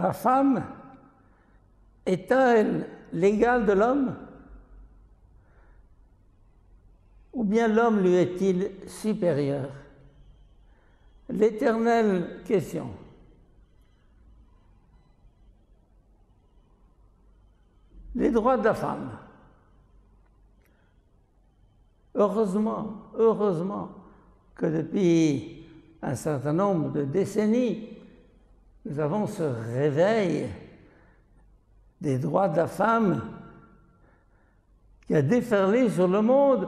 La femme est-elle l'égale de l'homme? Ou bien l'homme lui est-il supérieur? L'éternelle question. Les droits de la femme. Heureusement que depuis un certain nombre de décennies, nous avons ce réveil des droits de la femme qui a déferlé sur le monde.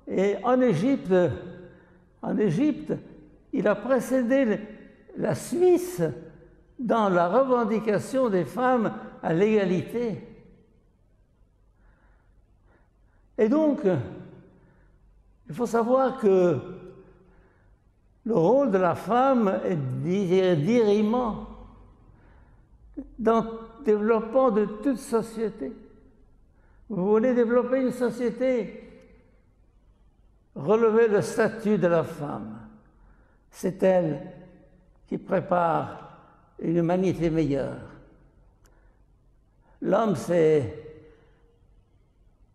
Et en Égypte, il a précédé la Suisse dans la revendication des femmes à l'égalité. Et donc, il faut savoir que le rôle de la femme est dirimant dans le développement de toute société. Vous voulez développer une société, relevez le statut de la femme. C'est elle qui prépare une humanité meilleure. L'homme, c'est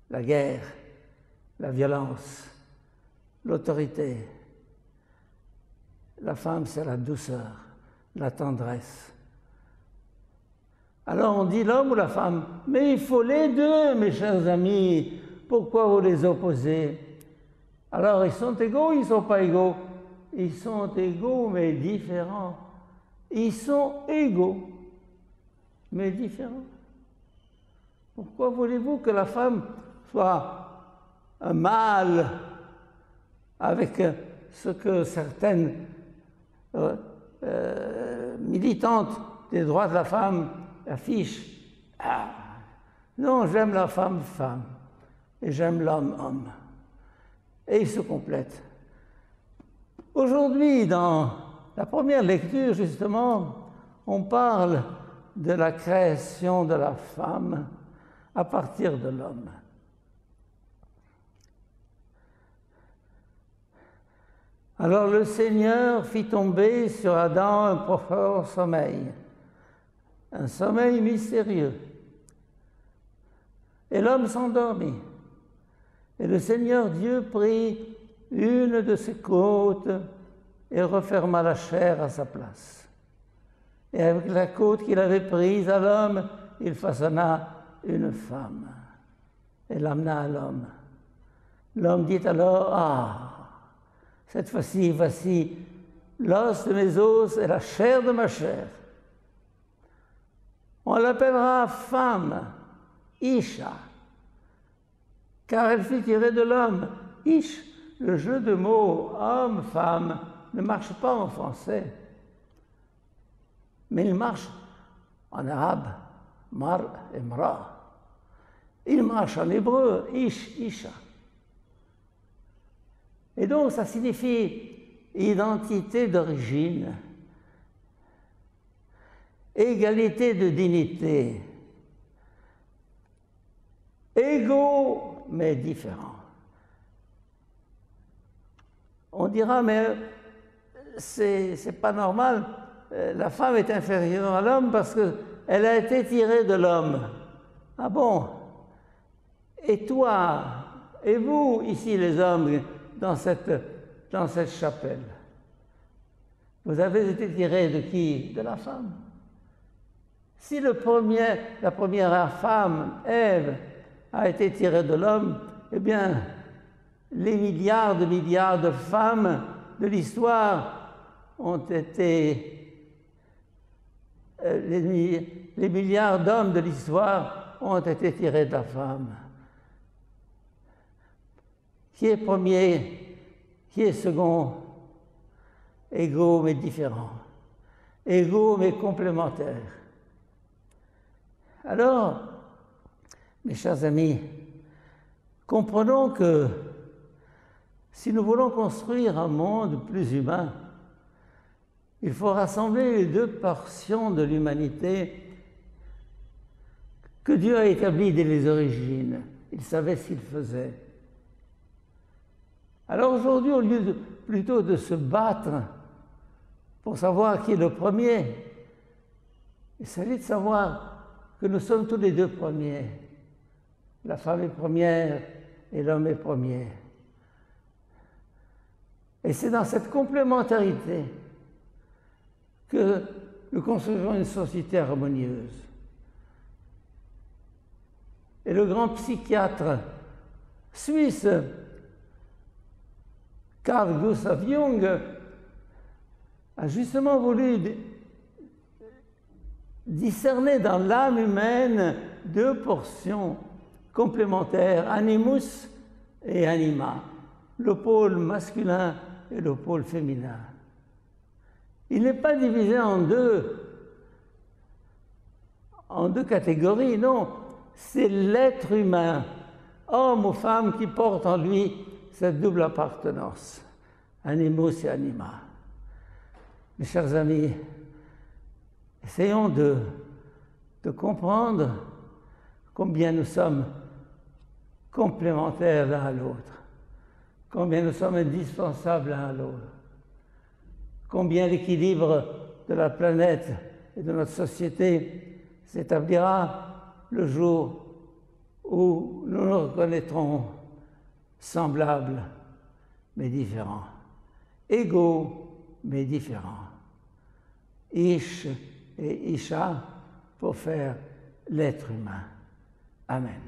la guerre, la violence, l'autorité. La femme, c'est la douceur, la tendresse. Alors on dit l'homme ou la femme, mais il faut les deux, mes chers amis. Pourquoi vous les opposez? Alors ils sont égaux ou ils ne sont pas égaux? Ils sont égaux mais différents. Ils sont égaux mais différents. Pourquoi voulez-vous que la femme soit un mâle avec ce que certaines militantes des droits de la femme affichent? Ah, non, j'aime la femme femme et j'aime l'homme homme. Et ils se complètent. Aujourd'hui, dans la première lecture, justement, on parle de la création de la femme à partir de l'homme. Alors le Seigneur fit tomber sur Adam un profond sommeil, un sommeil mystérieux. Et l'homme s'endormit. Et le Seigneur Dieu prit une de ses côtes et referma la chair à sa place. Et avec la côte qu'il avait prise à l'homme, il façonna une femme et l'amena à l'homme. L'homme dit alors, ah, cette fois-ci, voici l'os de mes os et la chair de ma chair. On l'appellera femme, Isha, car elle fut tirée de l'homme. Ish, le jeu de mots homme-femme ne marche pas en français, mais il marche en arabe, mar et mra. Il marche en hébreu, ish, isha. Et donc ça signifie identité d'origine, égalité de dignité, égaux mais différents. On dira, mais c'est pas normal, la femme est inférieure à l'homme parce qu'elle a été tirée de l'homme. Ah bon? Et toi, et vous, ici les hommes, dans cette chapelle, vous avez été tirés de qui? De la femme. Si la première femme, Ève, a été tirée de l'homme, eh bien, les milliards de femmes de l'histoire ont été... les milliards d'hommes de l'histoire ont été tirés de la femme. Qui est premier? Qui est second? Égaux mais différents. Égaux mais complémentaires. Alors, mes chers amis, comprenons que si nous voulons construire un monde plus humain, il faut rassembler les deux portions de l'humanité que Dieu a établies dès les origines. Il savait ce qu'il faisait. Alors aujourd'hui, au lieu plutôt de se battre pour savoir qui est le premier, Il s'agit de savoir que nous sommes tous les deux premiers. La femme est première et l'homme est premier. Et c'est dans cette complémentarité que nous construisons une société harmonieuse. Et le grand psychiatre suisse, Carl Gustav Jung, a justement voulu discerner dans l'âme humaine deux portions complémentaires, animus et anima, le pôle masculin et le pôle féminin. Il n'est pas divisé en deux catégories, non. C'est l'être humain, homme ou femme, qui porte en lui cette double appartenance, animus et anima. Mes chers amis, essayons de comprendre combien nous sommes complémentaires l'un à l'autre, combien nous sommes indispensables l'un à l'autre, combien l'équilibre de la planète et de notre société s'établira le jour où nous nous reconnaîtrons semblables mais différents, égaux mais différents, Ish et Isha pour faire l'être humain. Amen.